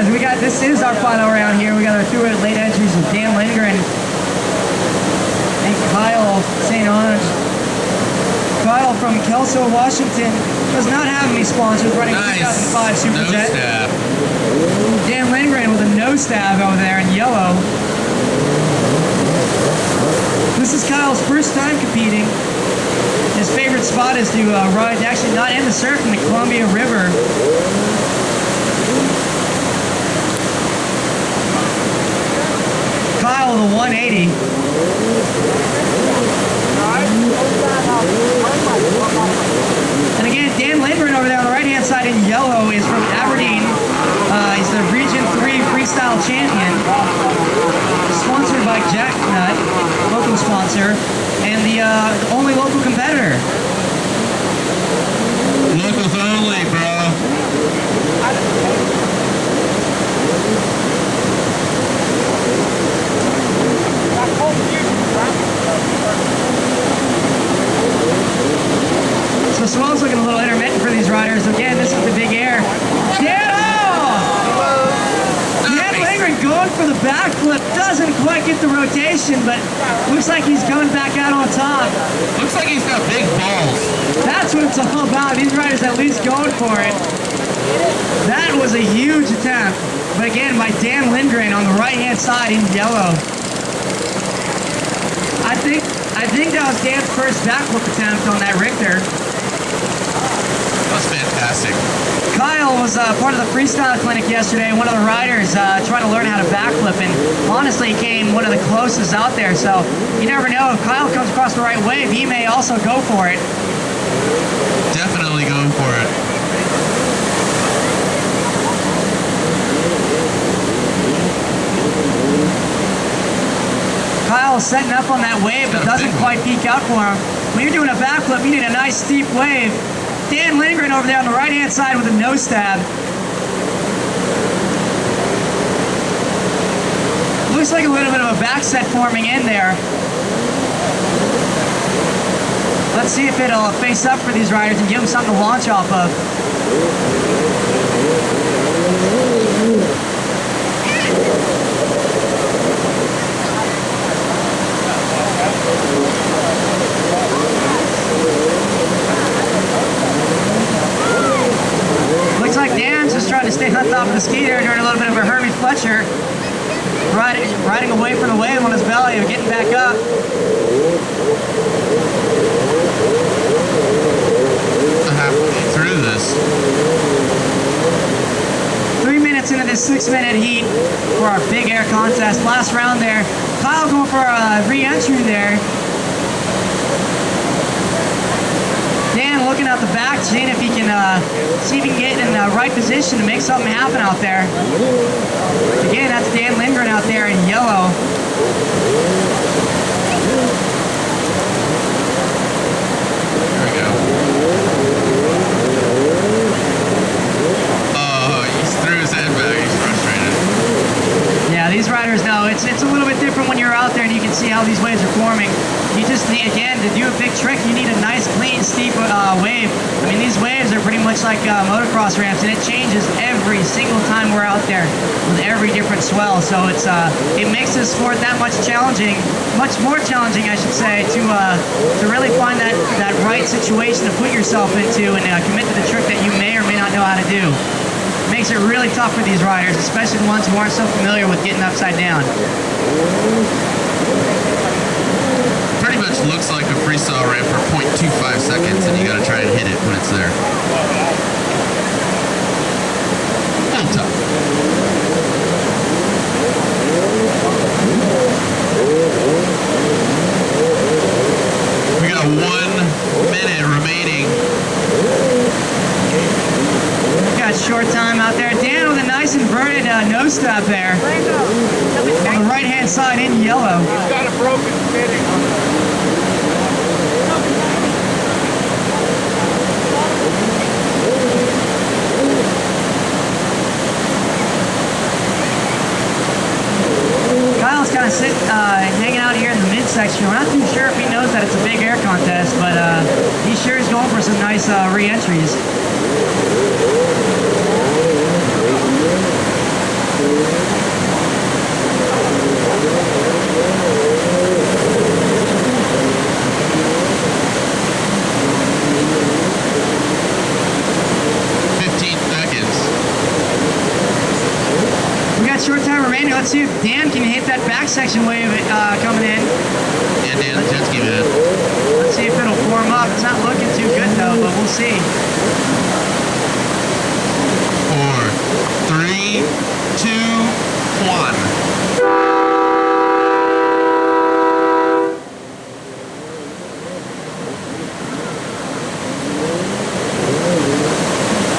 guys, this is our final round here. We got our two late entries of Dan Lindgren and Kyle St. Ange. Kyle from Kelso, Washington does not have any sponsors, running a 2005 Superjet. Dan Lindgren with a no stab over there in yellow. This is Kyle's first time competing. His favorite spot is to ride, actually not in the surf, in the Columbia River. Kyle with a 180. And again, Dan Lindgren over there on the right-hand side in yellow is from Aberdeen. He's the Region 3 Freestyle Champion. Sponsored by Jack Nut, local sponsor, and the only local competitor. Locals only, bro. So swell's looking a little intermittent for these riders. Again, this is the big air. Dan Lindgren going for the backflip. Doesn't quite get the rotation, but looks like he's coming back out on top. Looks like he's got big balls. That's what it's all about. These riders at least going for it. That was a huge attempt. But again, by Dan Lindgren on the right-hand side in yellow. I think that was Dan's first backflip attempt on that Richter. That's fantastic. Kyle was part of the freestyle clinic yesterday. One of the riders trying to learn how to backflip, and honestly came one of the closest out there. So you never know, if Kyle comes across the right wave, he may also go for it. Definitely going for it. Kyle's setting up on that wave, but doesn't quite peak out for him. When you're doing a backflip, you need a nice steep wave. Dan Lindgren over there on the right-hand side with a no stab. Looks like a little bit of a back set forming in there. Let's see if it'll face up for these riders and give them something to launch off of. Looks like Dan's just trying to stay on top of the ski there, doing a little bit of a Herbie Fletcher. Riding away from the wave on his belly and getting back up. Halfway through this. 3 minutes into this 6-minute heat for our big air contest. Last round there. Kyle going for a re-entry there. Dan looking out the back, seeing if he can see if he can get in the right position to make something happen out there. Again, that's Dan Lindgren out there in yellow. There we go. Oh, he threw his head back. He's frustrated. Yeah, these riders know it's a little bit different when you're out there and you can see how these waves are forming. You just need, again, to do a big trick, you need a nice, clean, steep wave. I mean, these waves are pretty much like motocross ramps, and it changes every single time we're out there with every different swell. So it makes this sport that much challenging, much more challenging, I should say, to really find that right situation to put yourself into and commit to the trick that you may or may not know how to do. It makes it really tough for these riders, especially the ones who aren't so familiar with getting upside down. Pretty much looks like a freestyle ramp for 0.25 seconds, and you gotta try and hit it when it's there. On top. We got 1 minute remaining. Got short time out there. Dan with a nice inverted nose step there. On the right-hand side in yellow. He's got a broken fitting. Kyle's kind of hanging out here in the midsection. We're not too sure if he knows that it's a big air contest, but he sure is going for some nice re-entries. short time remaining. Let's see if Dan can hit that back section wave coming in. Yeah, Dan, jet ski man. Let's see if it'll form up. It's not looking too good though, but we'll see.